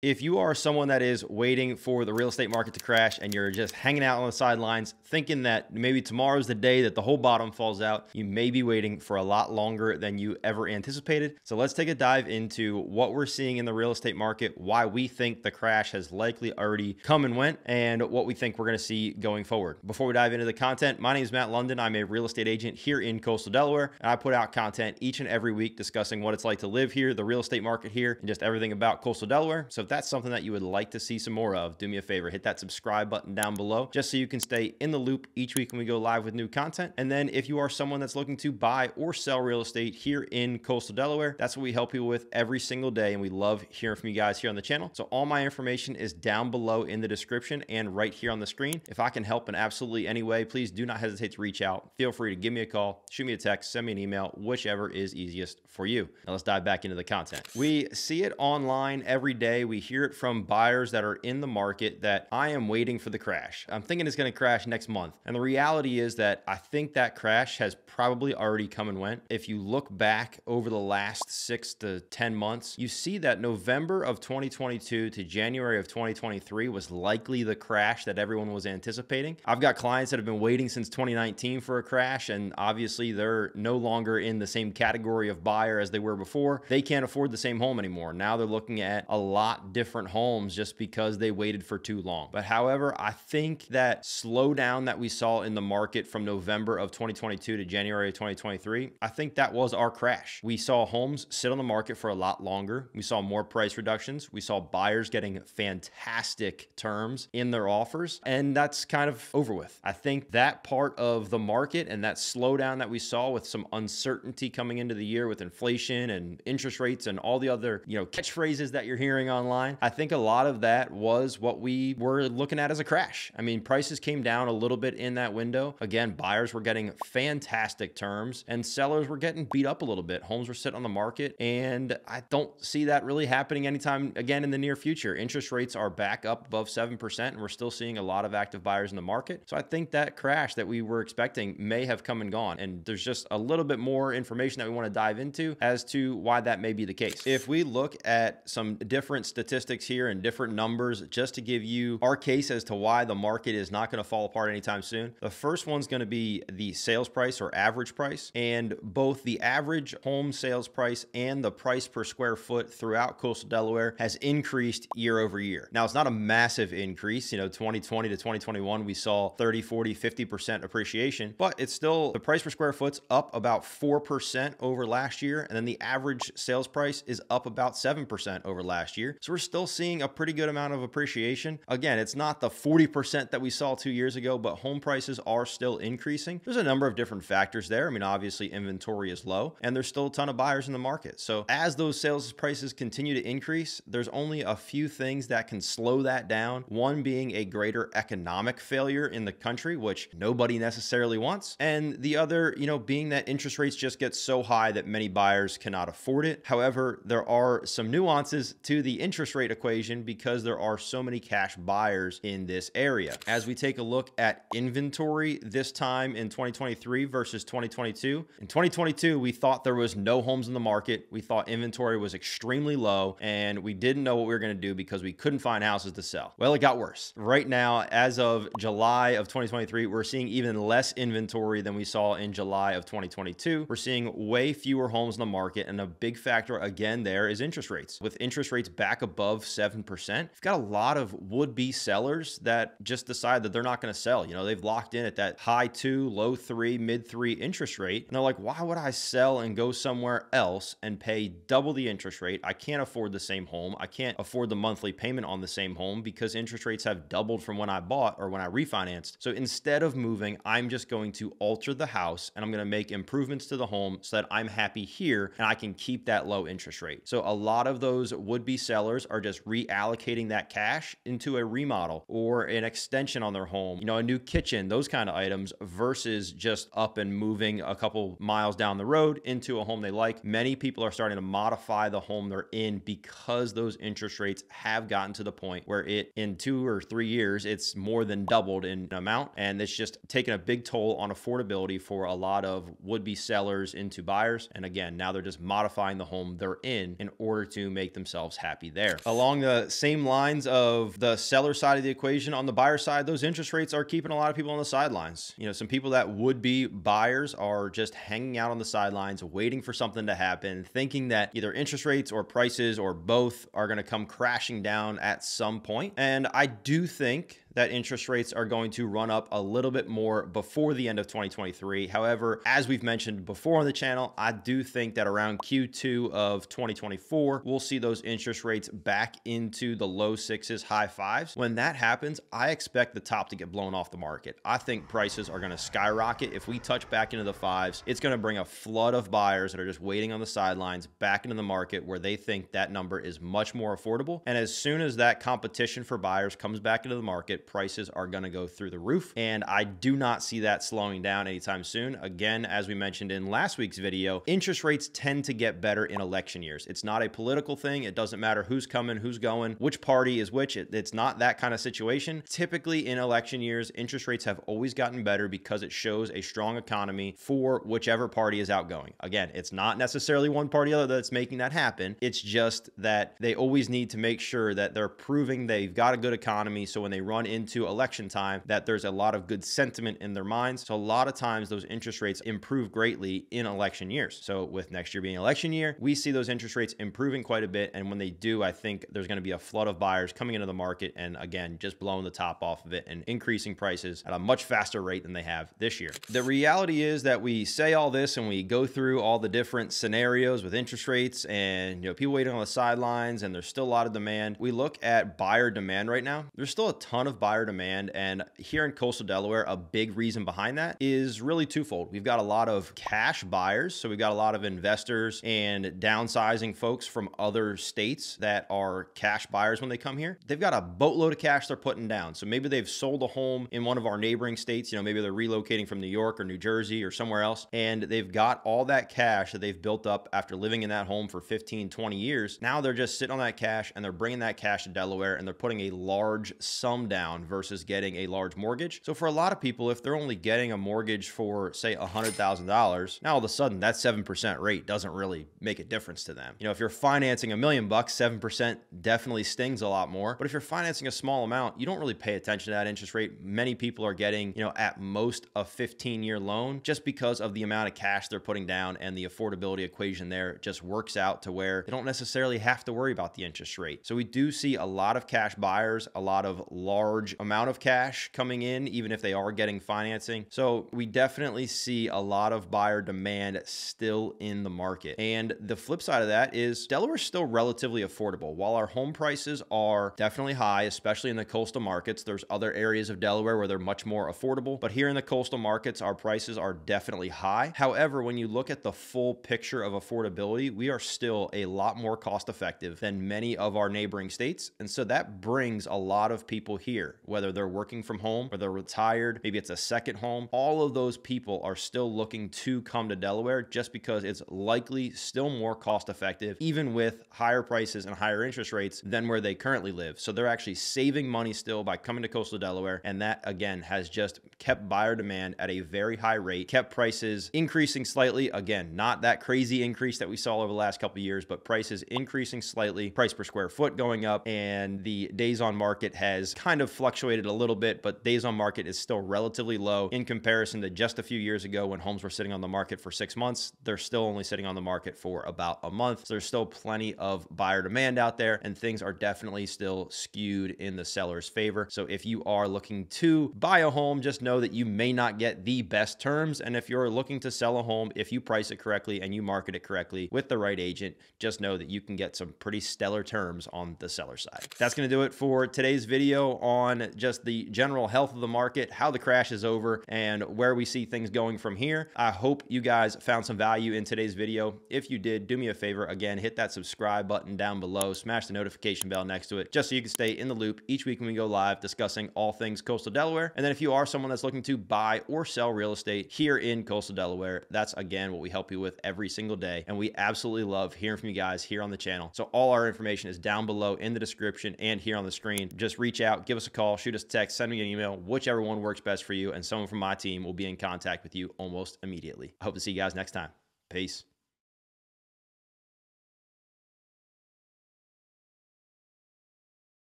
If you are someone that is waiting for the real estate market to crash and you're just hanging out on the sidelines thinking that maybe tomorrow's the day that the whole bottom falls out, you may be waiting for a lot longer than you ever anticipated. So let's take a dive into what we're seeing in the real estate market, why we think the crash has likely already come and went, and what we think we're going to see going forward. Before we dive into the content, my name is Matt Lunden. I'm a real estate agent here in coastal Delaware, and I put out content each and every week discussing what it's like to live here, the real estate market here, and just everything about coastal Delaware. So if that's something that you would like to see some more of, do me a favor, hit that subscribe button down below just so you can stay in the loop each week when we go live with new content. And then if you are someone that's looking to buy or sell real estate here in coastal Delaware, that's what we help people with every single day. And we love hearing from you guys here on the channel. So all my information is down below in the description and right here on the screen. If I can help in absolutely any way, please do not hesitate to reach out. Feel free to give me a call, shoot me a text, send me an email, whichever is easiest for you. Now let's dive back into the content. We see it online every day. We hear it from buyers that are in the market that I am waiting for the crash. I'm thinking it's going to crash next month. And the reality is that I think that crash has probably already come and went. If you look back over the last 6 to 10 months, you see that November of 2022 to January of 2023 was likely the crash that everyone was anticipating. I've got clients that have been waiting since 2019 for a crash, and obviously they're no longer in the same category of buyer as they were before. They can't afford the same home anymore. Now they're looking at a lot different homes just because they waited for too long. But however, I think that slowdown that we saw in the market from November of 2022 to January of 2023, I think that was our crash. We saw homes sit on the market for a lot longer. We saw more price reductions. We saw buyers getting fantastic terms in their offers, and that's kind of over with. I think that part of the market and that slowdown that we saw with some uncertainty coming into the year with inflation and interest rates and all the other, catchphrases that you're hearing online, I think a lot of that was what we were looking at as a crash. I mean, prices came down a little bit in that window. Again, buyers were getting fantastic terms and sellers were getting beat up a little bit. Homes were sitting on the market, and I don't see that really happening anytime again in the near future. Interest rates are back up above 7%, and we're still seeing a lot of active buyers in the market. So I think that crash that we were expecting may have come and gone. And there's just a little bit more information that we want to dive into as to why that may be the case. If we look at some different statistics here and different numbers, just to give you our case as to why the market is not going to fall apart anytime soon. The first one's going to be the sales price or average price, and both the average home sales price and the price per square foot throughout coastal Delaware has increased year over year. Now, it's not a massive increase. 2020 to 2021, we saw 30, 40, 50% appreciation, but it's still, the price per square foot's up about 4% over last year. And then the average sales price is up about 7% over last year. So we're still seeing a pretty good amount of appreciation. Again, it's not the 40% that we saw 2 years ago, but home prices are still increasing. There's a number of different factors there. I mean, obviously inventory is low and there's still a ton of buyers in the market. So as those sales prices continue to increase, there's only a few things that can slow that down. One being a greater economic failure in the country, which nobody necessarily wants. And the other, being that interest rates just get so high that many buyers cannot afford it. However, there are some nuances to the interest rate equation because there are so many cash buyers in this area. As we take a look at inventory this time in 2023 versus 2022, in 2022, we thought there was no homes in the market. We thought inventory was extremely low and we didn't know what we were going to do because we couldn't find houses to sell. Well, it got worse. Right now, as of July of 2023, we're seeing even less inventory than we saw in July of 2022. We're seeing way fewer homes in the market, and a big factor again there is interest rates. With interest rates back above 7%, we've got a lot of would-be sellers that just decide that they're not going to sell. They've locked in at that high 2, low 3, mid 3 interest rate, and they're like, why would I sell and go somewhere else and pay double the interest rate? I can't afford the same home. I can't afford the monthly payment on the same home because interest rates have doubled from when I bought or when I refinanced. So instead of moving, I'm just going to alter the house and I'm going to make improvements to the home so that I'm happy here and I can keep that low interest rate. So a lot of those would-be sellers are just reallocating that cash into a remodel or an extension on their home, a new kitchen, those kind of items, versus just up and moving a couple miles down the road into a home they like. Many people are starting to modify the home they're in because those interest rates have gotten to the point where in 2 or 3 years, it's more than doubled in amount. And it's just taken a big toll on affordability for a lot of would-be sellers into buyers. And again, now they're just modifying the home they're in order to make themselves happy there. there. Along the same lines of the seller side of the equation, on the buyer side, those interest rates are keeping a lot of people on the sidelines. You know, some people that would be buyers are just hanging out on the sidelines, waiting for something to happen, thinking that either interest rates or prices or both are going to come crashing down at some point. And I do think that interest rates are going to run up a little bit more before the end of 2023. However, as we've mentioned before on the channel, I do think that around Q2 of 2024, we'll see those interest rates back into the low sixes, high fives. When that happens, I expect the top to get blown off the market. I think prices are going to skyrocket. If we touch back into the fives, it's going to bring a flood of buyers that are just waiting on the sidelines back into the market where they think that number is much more affordable. And as soon as that competition for buyers comes back into the market, prices are going to go through the roof. And I do not see that slowing down anytime soon. Again, as we mentioned in last week's video, interest rates tend to get better in election years. It's not a political thing. It doesn't matter who's coming, who's going, which party is which. It's not that kind of situation. Typically in election years, interest rates have always gotten better because it shows a strong economy for whichever party is outgoing. Again, it's not necessarily one party or other that's making that happen. It's just that they always need to make sure that they're proving they've got a good economy. So when they run into election time, that there's a lot of good sentiment in their minds. So a lot of times those interest rates improve greatly in election years. So with next year being election year, we see those interest rates improving quite a bit. And when they do, I think there's going to be a flood of buyers coming into the market and again, just blowing the top off of it and increasing prices at a much faster rate than they have this year. The reality is that we say all this and we go through all the different scenarios with interest rates and, you know, people waiting on the sidelines and there's still a lot of demand. We look at buyer demand right now. There's still a ton of buyer demand. And here in coastal Delaware, a big reason behind that is really twofold. We've got a lot of cash buyers. So we've got a lot of investors and downsizing folks from other states that are cash buyers when they come here. They've got a boatload of cash they're putting down. So maybe they've sold a home in one of our neighboring states. You know, maybe they're relocating from New York or New Jersey or somewhere else. And they've got all that cash that they've built up after living in that home for 15, 20 years. Now they're just sitting on that cash and they're bringing that cash to Delaware and they're putting a large sum down versus getting a large mortgage. So for a lot of people, if they're only getting a mortgage for say $100,000, now all of a sudden that 7% rate doesn't really make a difference to them. You know, if you're financing $1 million, 7% definitely stings a lot more. But if you're financing a small amount, you don't really pay attention to that interest rate. Many people are getting, you know, at most a 15-year loan just because of the amount of cash they're putting down, and the affordability equation there just works out to where they don't necessarily have to worry about the interest rate. So we do see a lot of cash buyers, a lot of large amount of cash coming in, even if they are getting financing. So we definitely see a lot of buyer demand still in the market. And the flip side of that is Delaware's still relatively affordable. While our home prices are definitely high, especially in the coastal markets, there's other areas of Delaware where they're much more affordable. But here in the coastal markets, our prices are definitely high. However, when you look at the full picture of affordability, we are still a lot more cost effective than many of our neighboring states. And so that brings a lot of people here, whether they're working from home or they're retired, maybe it's a second home. All of those people are still looking to come to Delaware just because it's likely still more cost effective, even with higher prices and higher interest rates than where they currently live. So they're actually saving money still by coming to coastal Delaware. And that again has just kept buyer demand at a very high rate, kept prices increasing slightly. Again, not that crazy increase that we saw over the last couple of years, but prices increasing slightly, price per square foot going up, and the days on market has kind of fluctuated a little bit, but days on market is still relatively low in comparison to just a few years ago when homes were sitting on the market for 6 months. They're still only sitting on the market for about a month. So there's still plenty of buyer demand out there, and things are definitely still skewed in the seller's favor. So if you are looking to buy a home, just know that you may not get the best terms. And if you're looking to sell a home, if you price it correctly and you market it correctly with the right agent, just know that you can get some pretty stellar terms on the seller side. That's going to do it for today's video on just the general health of the market, how the crash is over, and where we see things going from here. I hope you guys found some value in today's video. If you did, do me a favor. Again, hit that subscribe button down below, smash the notification bell next to it, just so you can stay in the loop each week when we go live discussing all things coastal Delaware. And then if you are someone that's looking to buy or sell real estate here in coastal Delaware, that's again what we help you with every single day. And we absolutely love hearing from you guys here on the channel. So all our information is down below in the description and here on the screen. Just reach out, give us a call, shoot us a text, send me an email, whichever one works best for you, and someone from my team will be in contact with you almost immediately. I hope to see you guys next time. Peace.